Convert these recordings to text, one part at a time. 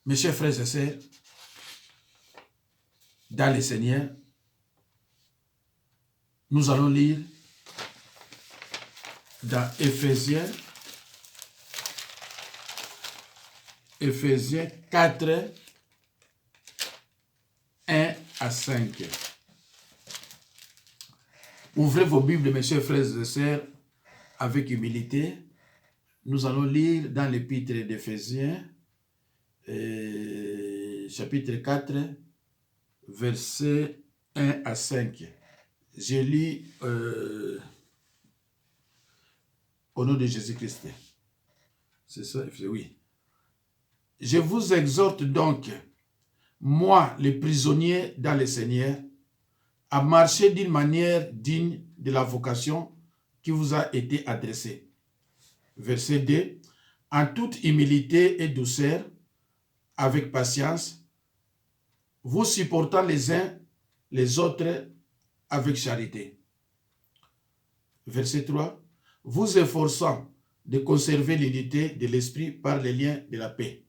Mes chers frères et sœurs, dans le Seigneur, nous allons lire dans Éphésiens 4, 1 à 5. Ouvrez vos Bibles, mes chers frères et sœurs, avec humilité. Nous allons lire dans l'épître d'Éphésiens, chapitre 4, versets 1 à 5. Je lis au nom de Jésus-Christ. C'est ça, oui. Je vous exhorte donc, moi, le prisonnier dans le Seigneur, à marcher d'une manière digne de la vocation qui vous a été adressée. Verset 2. En toute humilité et douceur, avec patience, vous supportant les uns les autres avec charité. Verset 3. Vous efforçant de conserver l'unité de l'esprit par les liens de la paix.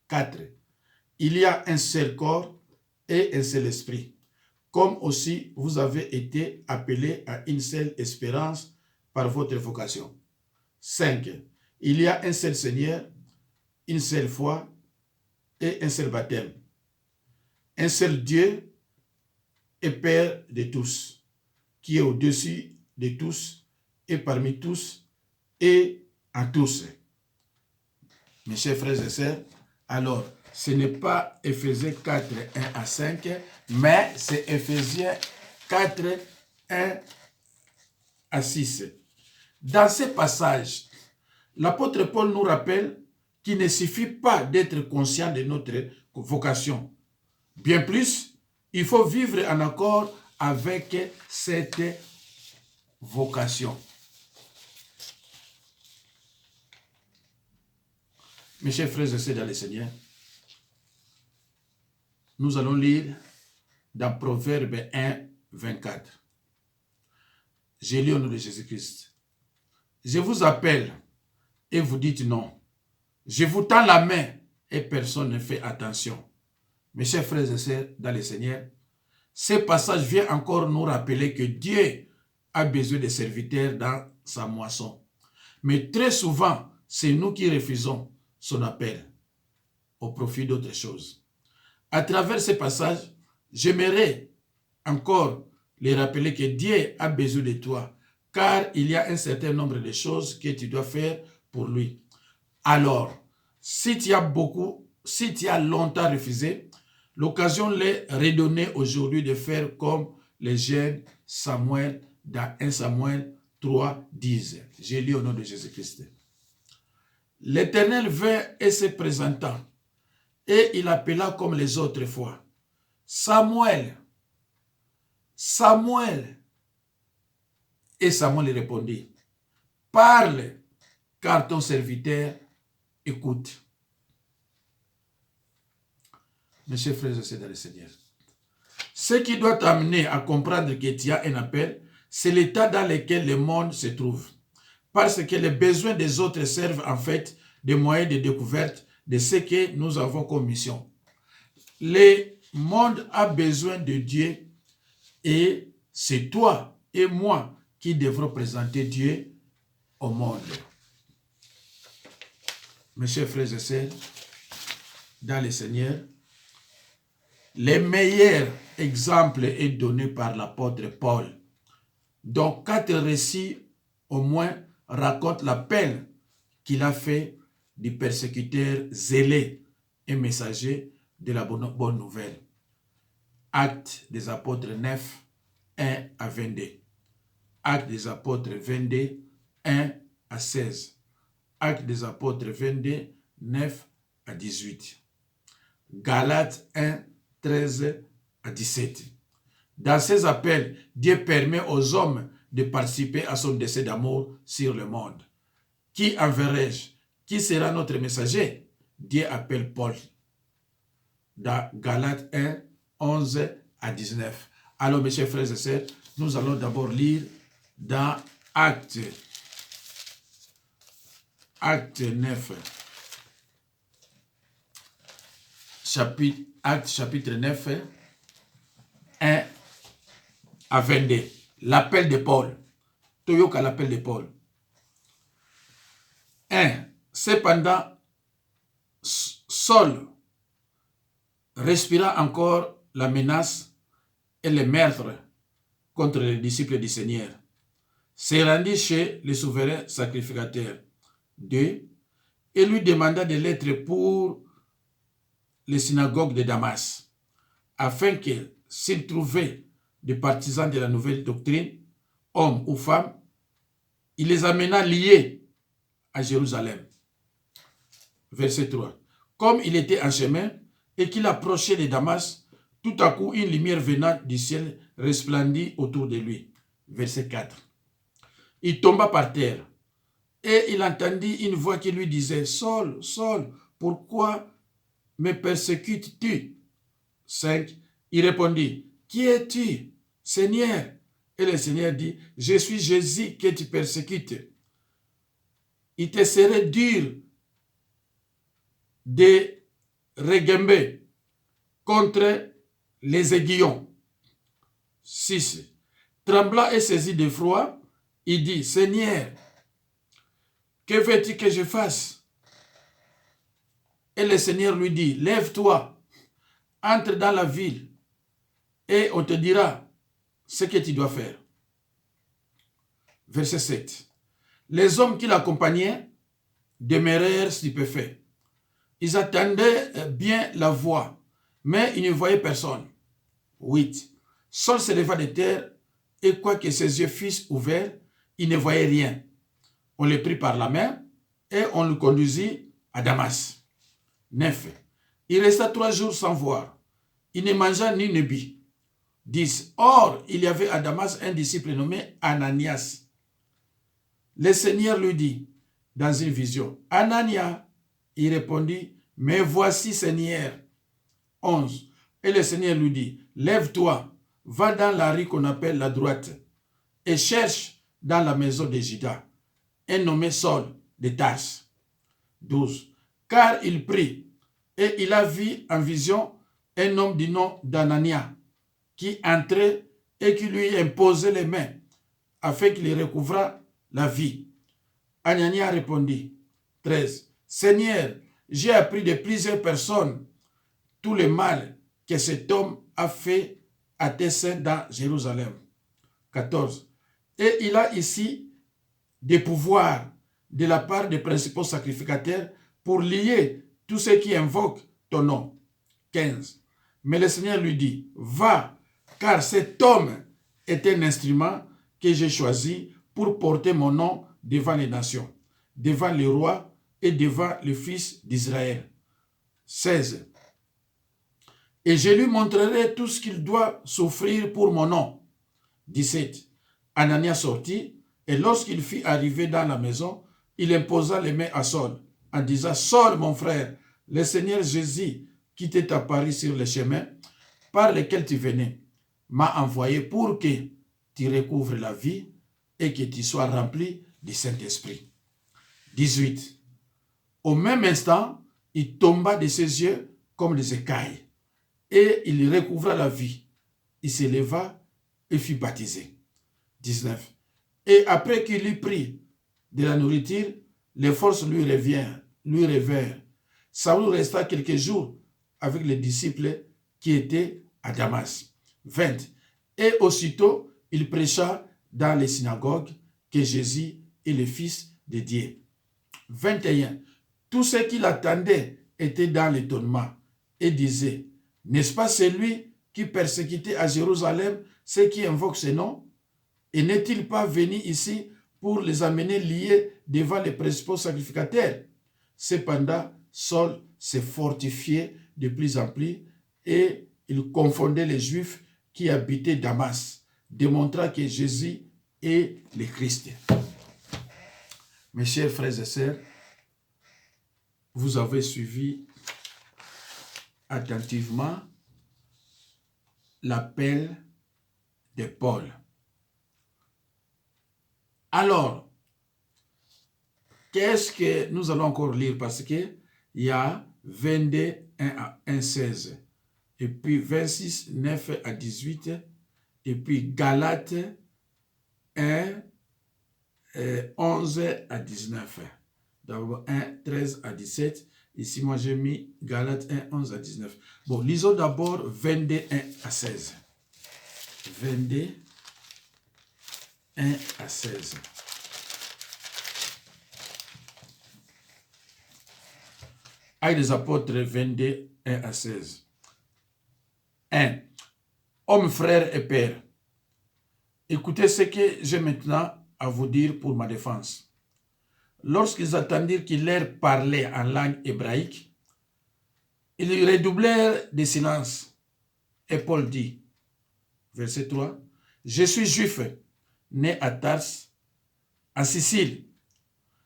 4. Il y a un seul corps et un seul esprit, comme aussi vous avez été appelés à une seule espérance par votre vocation. 5. Il y a un seul Seigneur, une seule foi et un seul baptême. Un seul Dieu et Père de tous, qui est au-dessus de tous et parmi tous et en tous. Mes chers frères et sœurs, alors, ce n'est pas Éphésiens 4, 1 à 5, mais c'est Éphésiens 4, 1 à 6. Dans ces passages, l'apôtre Paul nous rappelle qu'il ne suffit pas d'être conscient de notre vocation. Bien plus, il faut vivre en accord avec cette vocation. Mes chers frères et sœurs dans le Seigneur, nous allons lire dans Proverbe 1, 24. J'ai lu au nom de Jésus-Christ. Je vous appelle et vous dites non. Je vous tends la main et personne ne fait attention. Mes chers frères et sœurs dans le Seigneur, ce passage vient encore nous rappeler que Dieu a besoin de serviteurs dans sa moisson. Mais très souvent, c'est nous qui refusons son appel au profit d'autres choses. À travers ce passage, j'aimerais encore les rappeler que Dieu a besoin de toi, car il y a un certain nombre de choses que tu dois faire pour lui. Alors, si tu as longtemps refusé, l'occasion l'est redonnée aujourd'hui de faire comme les jeunes Samuel dans 1 Samuel 3, 10. J'ai lu au nom de Jésus-Christ. L'Éternel vint et se présenta, et il appela comme les autres fois. Samuel, Samuel. Et Samuel lui répondit, parle, car ton serviteur écoute. Mes chers frères et sœurs dans le Seigneur, ce qui doit t'amener à comprendre que tu as un appel, c'est l'état dans lequel le monde se trouve. Parce que les besoins des autres servent en fait de moyens de découverte de ce que nous avons comme mission. Le monde a besoin de Dieu et c'est toi et moi qui devront présenter Dieu au monde. Mes chers frères et sœurs, dans le Seigneur, le meilleur exemple est donné par l'apôtre Paul. Donc, 4 récits au moins racontent l'appel qu'il a fait du persécuteur zélé et messager de la bonne nouvelle. Actes des apôtres 9, 1 à 22. Actes des apôtres 22, 1 à 16. Actes des apôtres 22, 9 à 18. Galates 1, 13 à 17. Dans ces appels, Dieu permet aux hommes de participer à son dessein d'amour sur le monde. Qui enverrai-je? Qui sera notre messager? Dieu appelle Paul. Dans Galates 1, 11 à 19. Alors, mes chers frères et sœurs, nous allons d'abord lire dans Actes 9. Acte chapitre 9, 1 à 22. L'appel de Paul. Toyoka l'appel de Paul. 1. Cependant, Saul respira encore la menace et le meurtre contre les disciples du Seigneur. Se rendit chez le souverain sacrificateur. 2. Et lui demanda des lettres pour les synagogues de Damas, afin que, s'il trouvait des partisans de la nouvelle doctrine, hommes ou femmes, il les amena liés à Jérusalem. Verset 3. Comme il était en chemin et qu'il approchait de Damas, tout à coup une lumière venant du ciel resplendit autour de lui. Verset 4. Il tomba par terre et il entendit une voix qui lui disait « Saul, Saul, pourquoi me persécutes-tu » 5. Il répondit « Qui es-tu, Seigneur ?» Et le Seigneur dit « Je suis Jésus que tu persécutes. Il te serait dur de reguember contre les aiguillons. » 6. Tremblant et saisi d'effroi, il dit « Seigneur, que veux-tu que je fasse ?» Et le Seigneur lui dit « Lève-toi, entre dans la ville et on te dira ce que tu dois faire. » Verset 7. Les hommes qui l'accompagnaient demeurèrent stupéfaits. Ils attendaient bien la voix, mais ils ne voyaient personne. 8. Saul se leva de terre et quoique ses yeux fussent ouverts, il ne voyait rien. On le prit par la main et on le conduisit à Damas. 9. Il resta 3 jours sans voir. Il ne mangea ni ne but. 10. Or, il y avait à Damas un disciple nommé Ananias. Le Seigneur lui dit, dans une vision, « Anania ?» Il répondit, « Mais voici, Seigneur. » 11. Et le Seigneur lui dit, « Lève-toi, va dans la rue qu'on appelle la droite, et cherche dans la maison de Judas un nommé Saul de Tarse. » 12. Car il prit, et il a vu en vision un homme du nom d'Anania, qui entrait et qui lui imposait les mains, afin qu'il recouvrât la vie. Anania répondit, 13. Seigneur, j'ai appris de plusieurs personnes tout le mal que cet homme a fait à tes saints dans Jérusalem. 14. Et il a ici des pouvoirs de la part des principaux sacrificateurs pour lier tous ceux qui invoquent ton nom. 15. Mais le Seigneur lui dit, va, car cet homme est un instrument que j'ai choisi pour porter mon nom devant les nations, devant les rois et devant le fils d'Israël. 16. Et je lui montrerai tout ce qu'il doit souffrir pour mon nom. 17. Anania sortit, et lorsqu'il fut arrivé dans la maison, il imposa les mains à Saul, en disant, « Saul, mon frère, le Seigneur Jésus, qui t'est apparu sur le chemin par lequel tu venais, m'a envoyé pour que tu recouvres la vie et que tu sois rempli du Saint-Esprit. » 18. Au même instant, il tomba de ses yeux comme des écailles, et il recouvra la vie. Il se leva et fut baptisé. 19. Et après qu'il eut pris de la nourriture, les forces lui revinrent. Saül resta quelques jours avec les disciples qui étaient à Damas. 20. Et aussitôt, il prêcha dans les synagogues que Jésus est le Fils de Dieu. 21. Tous ceux qui l'attendaient étaient dans l'étonnement et disaient, « N'est-ce pas celui qui persécutait à Jérusalem ceux qui invoquent ce nom? Et n'est-il pas venu ici pour les amener liés devant les principaux sacrificateurs? » Cependant, Saul s'est fortifié de plus en plus et il confondait les Juifs qui habitaient Damas, démontrant que Jésus est le Christ. Mes chers frères et sœurs, vous avez suivi attentivement l'appel de Paul. Alors, qu'est-ce que nous allons encore lire? Parce qu'il y a 22, 1 à 1, 16. Et puis 26, 9 à 18. Et puis Galates 1, 11 à 19. D'abord 1, 13 à 17. Ici, moi, j'ai mis Galates 1, 11 à 19. Bon, lisons d'abord 22, 1 à 16. 22, 1 à 16. Actes des apôtres 22, 1 à 16. 1. Hommes, frères et pères, écoutez ce que j'ai maintenant à vous dire pour ma défense. Lorsqu'ils attendirent qu'il leur parlait en langue hébraïque, ils redoublèrent de silence. Et Paul dit, verset 3, « Je suis juif, né à Tars, en Sicile,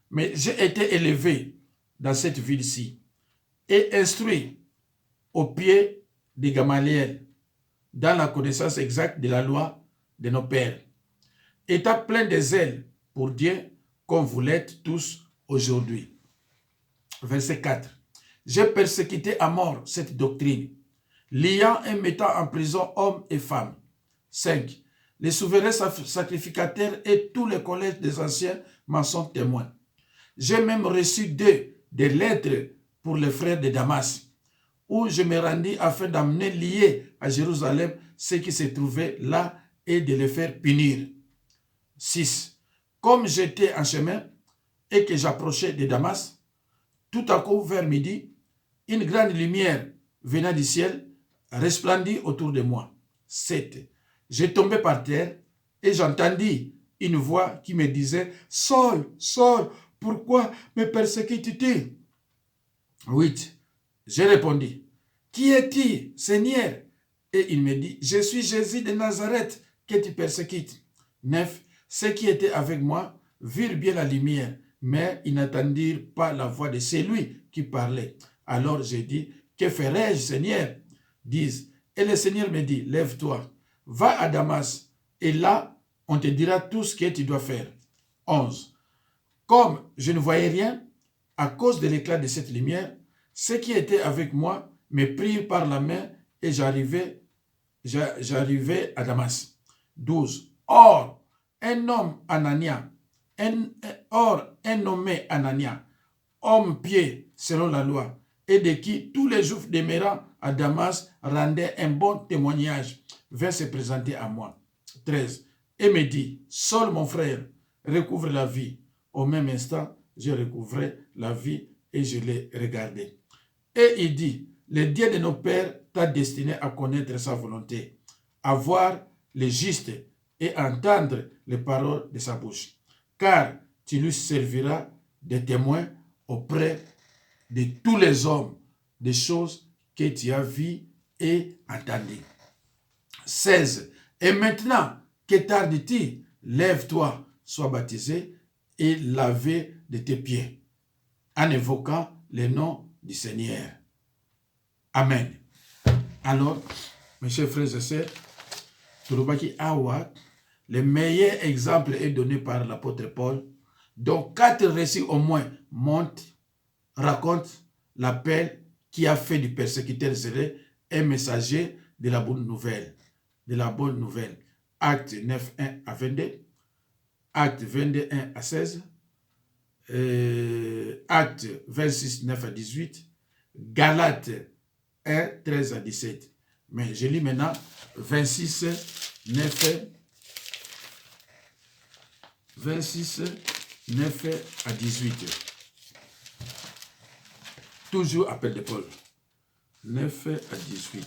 mais j'ai été élevé dans cette ville-ci et instruit au pied de Gamaliel dans la connaissance exacte de la loi de nos pères, étant plein de zèle pour Dieu comme vous l'êtes tous aujourd'hui. » Verset 4. « J'ai persécuté à mort cette doctrine, liant et mettant en prison hommes et femmes. » 5. Les souverains sacrificateurs et tous les collèges des anciens m'en sont témoins. J'ai même reçu d'eux des lettres pour les frères de Damas, où je me rendis afin d'amener liés à Jérusalem ceux qui se trouvaient là et de les faire punir. 6. Comme j'étais en chemin et que j'approchais de Damas, tout à coup vers midi, une grande lumière venant du ciel resplendit autour de moi. 7. Je tombais par terre et j'entendis une voix qui me disait « Saul, Saul, pourquoi me persécutes-tu » 8. J'ai répondu « Qui es-tu, Seigneur ?» Et il me dit « Je suis Jésus de Nazareth que tu persécutes. » 9. Ceux qui étaient avec moi virent bien la lumière, mais ils n'attendirent pas la voix de celui qui parlait. Alors j'ai dit « Que ferai-je, Seigneur ?» 10. Et le Seigneur me dit « Lève-toi, va à Damas, et là, on te dira tout ce que tu dois faire. » 11. Comme je ne voyais rien, à cause de l'éclat de cette lumière, ceux qui étaient avec moi me prirent par la main et j'arrivai à Damas. 12. Or, un nommé Anania, homme pieux selon la loi, et de qui tous les Juifs demeurant à Damas rendaient un bon témoignage, vint se présenter à moi. 13. Et me dit, Saul mon frère, recouvre la vie. Au même instant, je recouvrais la vie et je l'ai regardé. Et il dit, le Dieu de nos pères t'a destiné à connaître sa volonté, à voir le juste et à entendre les paroles de sa bouche. Car tu lui serviras de témoin auprès de tous les hommes des choses que tu as vues et entendues. 16. Et maintenant, que tardes-tu? Lève-toi, sois baptisé et lavé de tes pieds, en évoquant le nom du Seigneur. Amen. Alors, mes chers frères et sœurs, Tourobaki Awa, le meilleur exemple est donné par l'apôtre Paul, dont 4 récits au moins racontent l'appel qui a fait du persécuteur zélé un messager de la bonne nouvelle. Acte 9, 1 à 22, Acte 22, 1 à 16, Acte 26, 9 à 18, Galates 1, 13 à 17. Mais je lis maintenant 26, 9 à 18. Toujours appel de Paul. 9 à 18.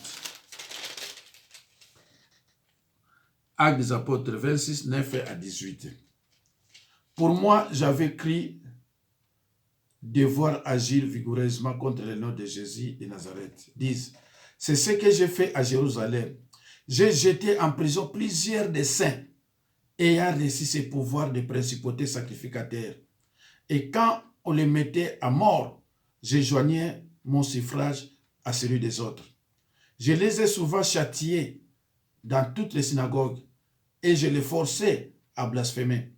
Actes des apôtres 26, 9 à 18. Pour moi, j'avais cru devoir agir vigoureusement contre le nom de Jésus de Nazareth. 10. C'est ce que j'ai fait à Jérusalem. J'ai jeté en prison plusieurs des saints ayant reçu ces pouvoirs de principauté sacrificateur. Et quand on les mettait à mort, je joignais mon suffrage à celui des autres. Je les ai souvent châtiés dans toutes les synagogues et je les forçais à blasphémer.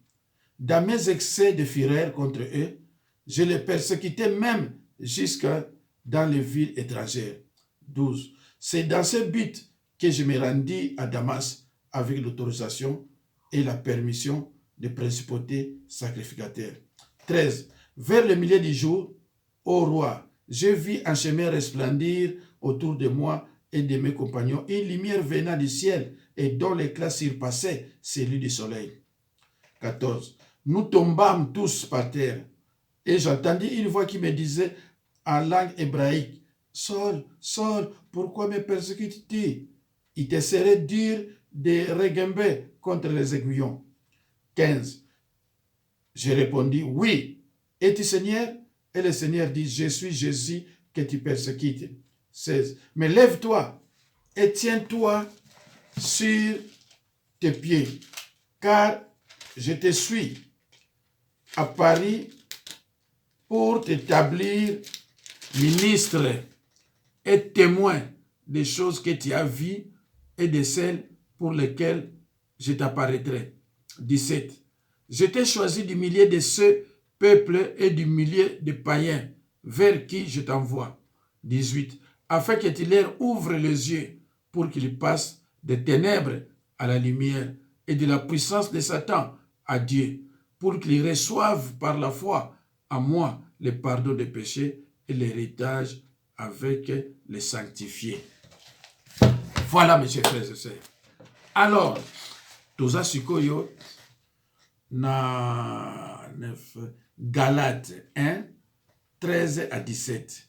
Dans mes excès de fureur contre eux, je les persécutais même jusqu'à dans les villes étrangères. 12. C'est dans ce but que je me rendis à Damas avec l'autorisation et la permission des principautés sacrificateurs. 13. Vers le milieu du jour, ô roi, je vis un chemin resplendir autour de moi et de mes compagnons, une lumière venant du ciel et dont l'éclat surpassait celui du soleil. 14. Nous tombâmes tous par terre et j'entendis une voix qui me disait en langue hébraïque, « Saul, Saul, pourquoi me persécutes-tu? Il te serait dur de reguimber contre les aiguillons. » 15. Je répondis, « Oui. Es-tu Seigneur? » Et le Seigneur dit, « Je suis Jésus que tu persécutes. » 16. Mais lève-toi et tiens-toi sur tes pieds, car je te suis à Paris pour t'établir ministre et témoin des choses que tu as vues et de celles pour lesquelles je t'apparaîtrai. 17. Je t'ai choisi du milieu de ce peuple et du milieu des païens vers qui je t'envoie. 18. Afin que tu leur ouvres les yeux pour qu'ils passent des ténèbres à la lumière et de la puissance de Satan à Dieu, pour qu'ils reçoivent par la foi à moi le pardon des péchés et l'héritage avec les sanctifiés. Voilà, mes chers frères et sœurs. Alors, toza sikoyo na Galates 1, 13 à 17.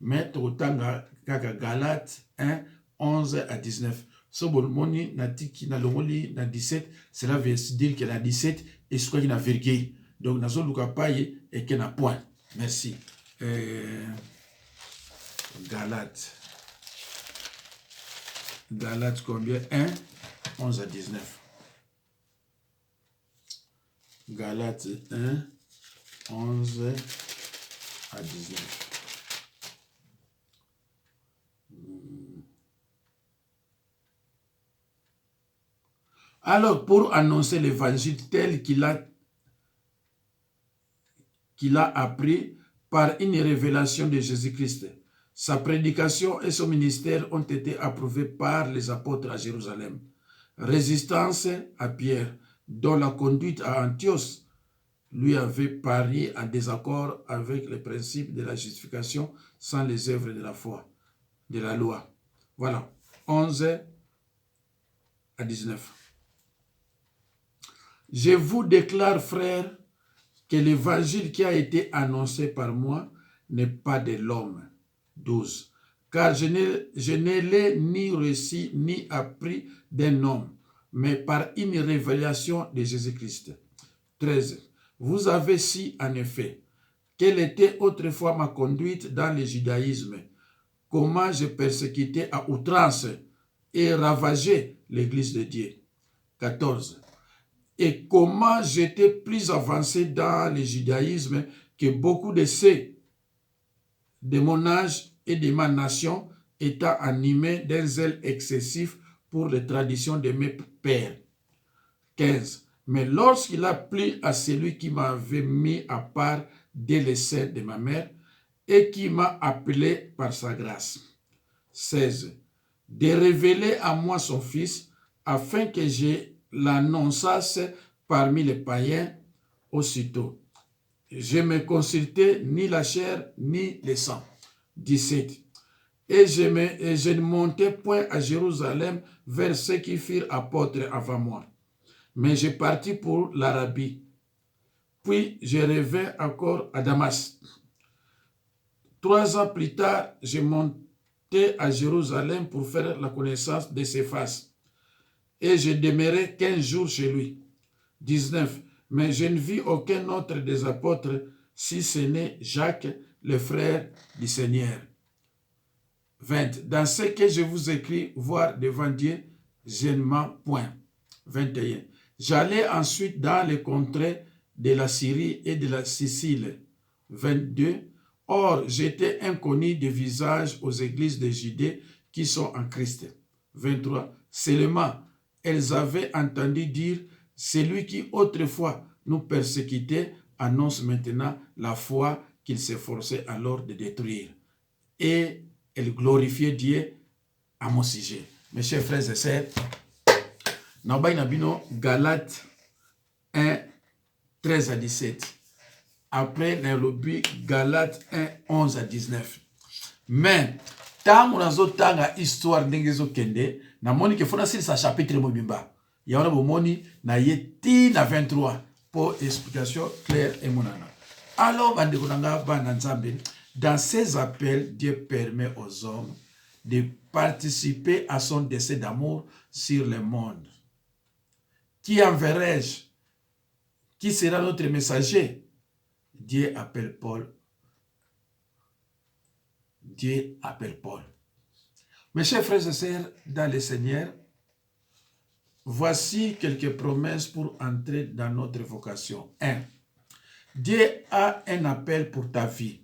Mais totanga kaka Galates 1, 11 à 19. So bolmoni na tiki na longoli na 17, cela veut dire que na 17 et ce qu'il y a virgule. Donc nazo luka paye et qu'il y a point. Merci. Galates combien? 1, 11 à 19. Galates 1, 11 à 19. Alors, pour annoncer l'évangile tel qu'il a appris par une révélation de Jésus-Christ, sa prédication et son ministère ont été approuvés par les apôtres à Jérusalem. Résistance à Pierre, dont la conduite à Antioche lui avait paru en désaccord avec les principes de la justification sans les œuvres de la foi, de la loi. Voilà, 11 à 19. Je vous déclare, frères, que l'évangile qui a été annoncé par moi n'est pas de l'homme. 12. Car je ne l'ai ni reçu ni appris d'un homme, mais par une révélation de Jésus-Christ. 13. Vous avez su en effet quelle était autrefois ma conduite dans le judaïsme, comment je persécutais à outrance et ravageais l'église de Dieu. 14. Et comment j'étais plus avancé dans le judaïsme que beaucoup de ceux de mon âge et de ma nation, étant animés d'un zèle excessif pour les traditions de mes pères. 15. Mais lorsqu'il a plu à celui qui m'avait mis à part dès le sein de ma mère et qui m'a appelé par sa grâce. 16. De révéler à moi son Fils, afin que je l'annonçasse parmi les païens aussitôt. Je ne me consultais ni la chair ni le sang. 17. Et je ne montais point à Jérusalem vers ceux qui firent apôtres avant moi. Mais je partis pour l'Arabie. Puis je revins encore à Damas. 3 ans plus tard, je montai à Jérusalem pour faire la connaissance de Céphas. Et je demeurai 15 jours chez lui. 19. Mais je ne vis aucun autre des apôtres, si ce n'est Jacques, le frère du Seigneur. 20. Dans ce que je vous écris, voir devant Dieu, je ne mens point. 21. J'allais ensuite dans les contrées de la Syrie et de la Sicile. 22. Or, j'étais inconnu de visage aux églises de Judée qui sont en Christ. 23. Seulement, elles avaient entendu dire, celui qui autrefois nous persécutait annonce maintenant la foi qu'il s'efforçait alors de détruire. et elle glorifiait Dieu à mon sujet. Mes chers frères et sœurs, Galates 1, 13 à 17. Après, Nairobi, Galates 1, 11 à 19. Mais, tant on a histoire d'engezo kende, na moni ke fona sa chapitre mobimba. Il y a moni na yeti na 23 pour explication claire et monana. Alors, dans ces appels, Dieu permet aux hommes de participer à son dessein d'amour sur le monde. Qui enverrai-je? Qui sera notre messager? Dieu appelle Paul. Dieu appelle Paul. Mes chers frères et sœurs, dans le Seigneur, voici quelques promesses pour entrer dans notre vocation. 1. Dieu a un appel pour ta vie.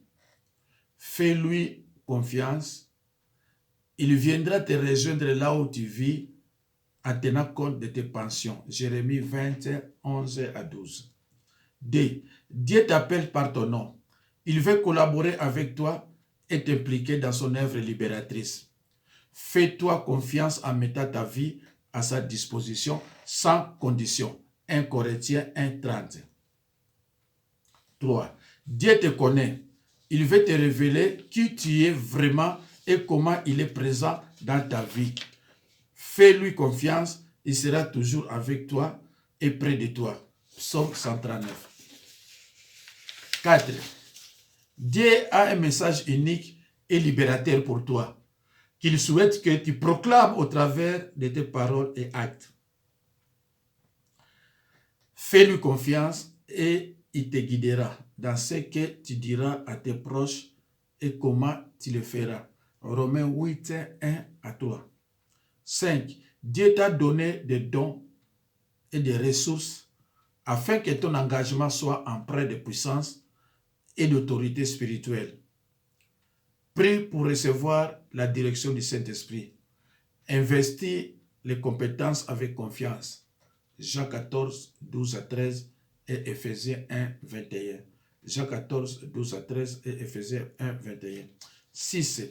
Fais-lui confiance. Il viendra te rejoindre là où tu vis en tenant compte de tes pensions. Jérémie 20, 11 à 12. 2. Dieu t'appelle par ton nom. Il veut collaborer avec toi et t'impliquer dans son œuvre libératrice. Fais-toi confiance en mettant ta vie à sa disposition sans condition. 1 Corinthiens 1, 30. 3. Dieu te connaît. Il veut te révéler qui tu es vraiment et comment il est présent dans ta vie. Fais-lui confiance, il sera toujours avec toi et près de toi. Psaume 139. 4. Dieu a un message unique et libérateur pour toi, qu'il souhaite que tu proclames au travers de tes paroles et actes. Fais-lui confiance et il te guidera dans ce que tu diras à tes proches et comment tu le feras. Romains 8, 1 à 3. 5. Dieu t'a donné des dons et des ressources afin que ton engagement soit empreint de puissance et d'autorité spirituelle. Prie pour recevoir la direction du Saint-Esprit. Investis les compétences avec confiance. Jean 14, 12 à 13 et Éphésiens 1, 21. Jean 14, 12 à 13 et Éphésiens 1, 21. 6.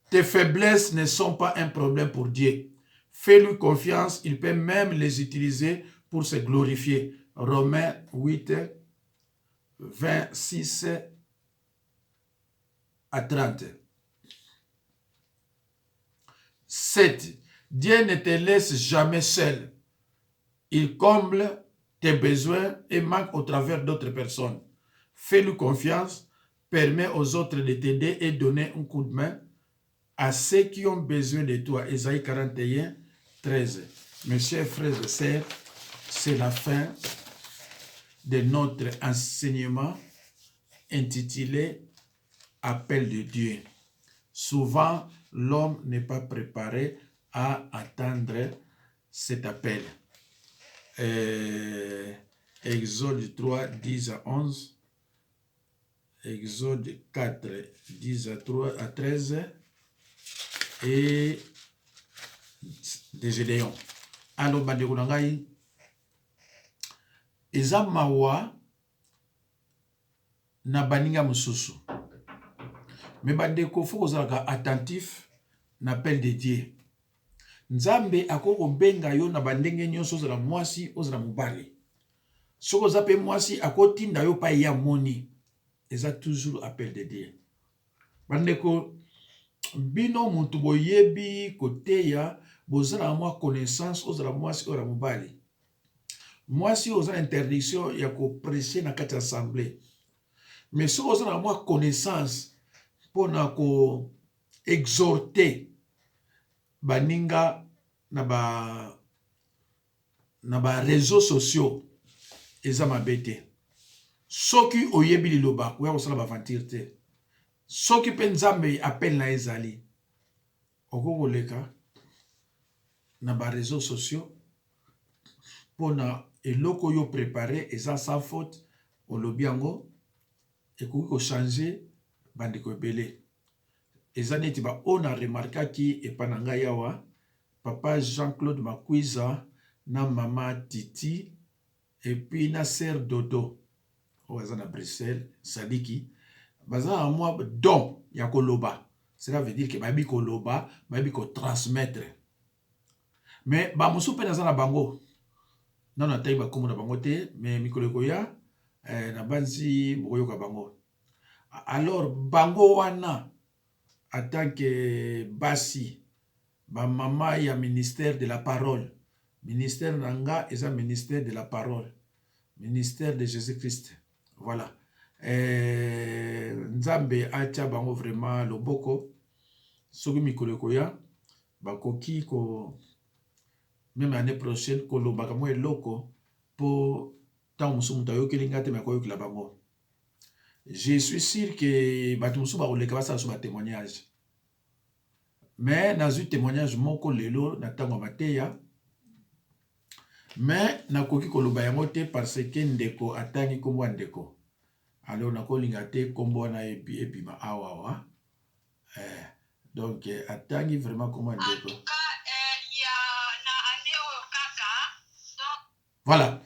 Tes faiblesses ne sont pas un problème pour Dieu. Fais-lui confiance, il peut même les utiliser pour se glorifier. Romains 8, 26 à 30. 7. Dieu ne te laisse jamais seul. Il comble tes besoins et manque au travers d'autres personnes. Fais-lui confiance, permets aux autres de t'aider et donner un coup de main à ceux qui ont besoin de toi. Ésaïe 41, 13. Mes chers frères et sœurs, c'est la fin de notre enseignement intitulé Appel de Dieu. Souvent, l'homme n'est pas préparé à attendre cet appel. Exode 3, 10 à 11. Exode 4, 10 à 13. Et de Gédéon. Alors, bandeko na ngai, eza mawa na baninga mususu. Mais bandeko faut kozalaka attentif na appel de Dieu. Nzambe akoko benga yo na bandenge nyonso ozala mwasi ozala mobali. Soko oza pe mwasi akotinda yo pa ya moni. Eza toujours appel de Dieu. Bandeko bino mutu boyebi koteya bozala mwa connaissance ozala mwasi ozala mobali. Mwasi ozala interdiction ya ko prêcher na kati assemblée. Mais soko ozala mwa connaissance pona ko exhorter baninga na ba réseaux sociaux eza mabete. Soki oyebi liloba oya kosala baventure te. Soki pe Nzambe appel na ezali okokoleka na ba réseaux sociaux pona eloko yo préparé eza sans faute olobi yango ekoki ko changer bandeko ebele. Eza neti ba on a remarqué ki epananga yawa papa Jean-Claude Makwiza na mama Titi et puis na sœur Dodo oza na Bruxelles Sadiki baza moi don ya koloba Cela veut dire que babi koloba, babi ko transmettre. Mais ba musu pe na bango. Non na tayi ba komo na bango te, mais mikolo koya na banzi boyo ka bango. Alors bango wana en tant que basi ba mama ya ministère de la parole. Ministère nanga est un ministère de la parole. Ministère de Jésus-Christ. Voilà. Nzambe atia bango vraiment loboko. Soki mikolo koya bakoki ko même l'année prochaine ko lobaka mo eloko po tant musu mutayo kelinga te makoyo kila bango. Je suis sûr que batu musu ba koleka basa so ba témoignage. Mais nazu témoignage moko lelo na tango mateya. Mais nakoki koloba yango te parce que ndeko atangi kombo ndeko. Alors nakolinga te kombo na ebima awawa. Donc atangi vraiment kombo ndeko. Voilà.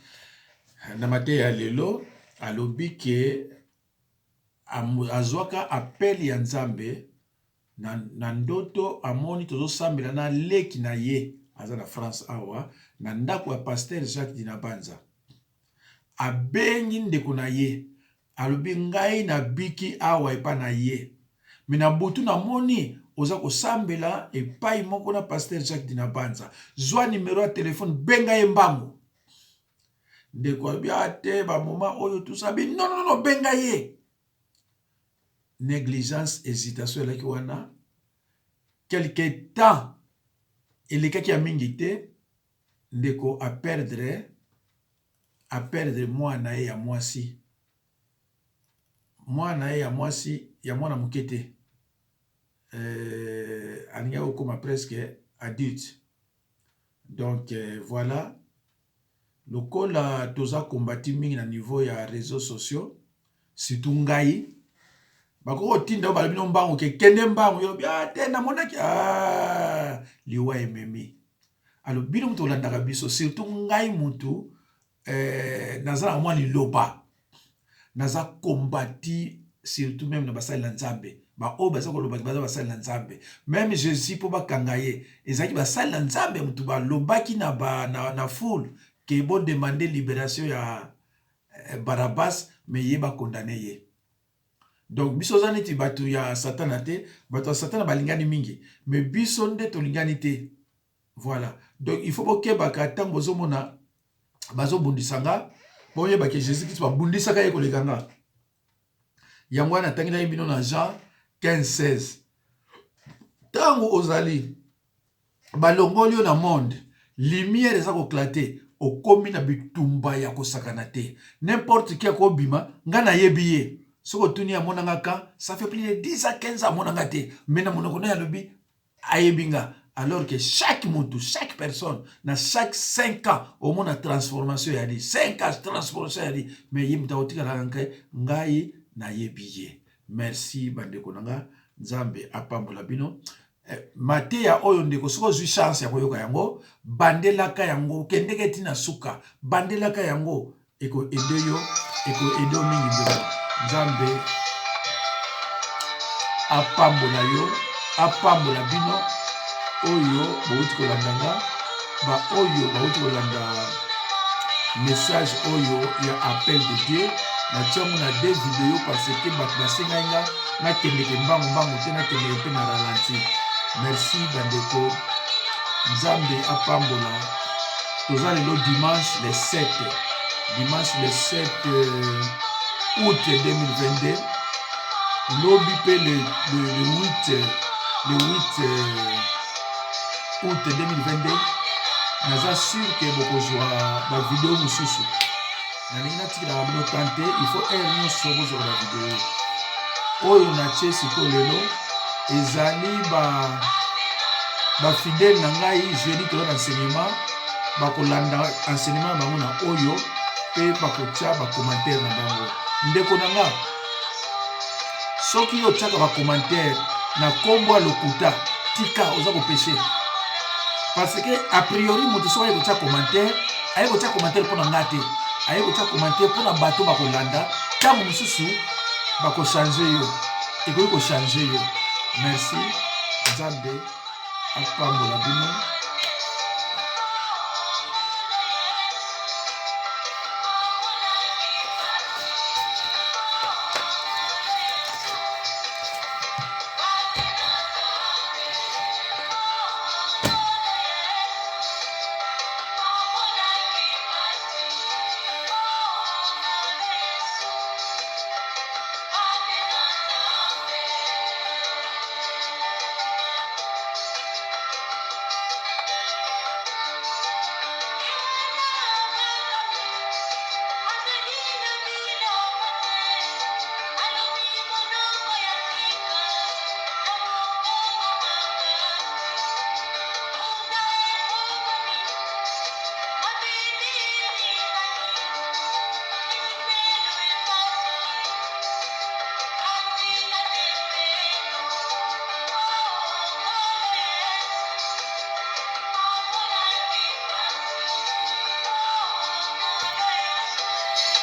Na mateya lelo alobi ke azwaka appel ya Nzambe na ndoto amoni tozo sambela na leki na ye aza na France awa na ndako ya pasteur Jacques Dinabanza abengi ndeko na ye alobi ngai na biki awa epa na ye mina butu na moni oza kosambela epai moko na pasteur Jacques Dinabanza zwa numero ya telefone benga ye mbangu ndeko alobi ate ba moma oyo tusabi non benga ye négligence hésitation elaki wana quelque temps elekaki ya mingi te ndeko a perdre mwana ye ya mwasi ya mwana moke te alingaki okoma presque adulte donc voilà lokola toza kombati mingi na niveau ya réseaux sociaux surtout ngai bakoko tinda balobi no mbango ke kende mbango yo te namonaki liwa ememi alors bino mutu olandaka biso surtout ngai mutu naza na mwa liloba naza kombati surtout même na basali na Nzambe oyo baza koloba baza basali na Nzambe même Jésus po bakanga ye ezalaki basali na Nzambe mutu balobaki na foule ke bo demander libération ya Barabbas mais ye bakondane ye. Donc biso za neti batu ya satana te, batu ya satana balingani mingi, mais biso nde tolingani te. Voilà. Donc il faut que baka tango bozo mona bazo bundisanga, boye bake Jésus Christ ba bundisaka ye kolekanga. Yango na tangi na bino na Jean 15:16. Tango ozali balongoli na monde, lumière eza ko éclater, okomi na bitumba ya kosakana te. N'importe qui akobima, ngana yebiye. Soko tuni ya monanga ka, ça fait plus de 10 à 15 ans monanga te. Mena monoko ya lobi ayebinga. Alors que chaque monde, chaque personne, dans chaque 5 ans, au monde a transformation ya di. 5 ans transformation ya di. Mais yimta otika la ngai na yebiye. Merci bandeko nanga. Nzambe apambola bino. Mateya oyo ndeko soko zwi chance ya koyoka yango, bandelaka yango, kendeke tina suka, bandelaka yango, eko edeyo mingi ndeko. Nzambe apambola yo, apambola bino, oyo bauti kolandanga, oyo bauti kolanda message oyo ya appel de Dieu, na tiango na 2 vidéos parce que basenga inga na kendeke mbangu te na kendeke pe na ralenti. Merci bandeko. Nzambe apambola. Toza lelo dimanche le 7. Dimanche le 7 août 2022. Lobi pe le 8 août 2022. Naza sûr que bokozwa la vidéo mususu. Nalingi natikila bino tante, il faut erno sobo sur la vidéo. Oyo na tie siko lelo ezali ba fidèle na ngai jeudi to na enseignement bakolanda enseignement bango na oyo pe bakotia ba commentaire na bango. Ndeko na nga soki yo tiaka ba commentaire na kombo lokuta tika oza ko péché parce que a priori moto so aye kotia commentaire aye kotia commentaire pour na ngate aye kotia commentaire pour na bato bakolanda tango mosusu bako changer yo ekoki ko changer yo Merci. Nzambe apambola bino.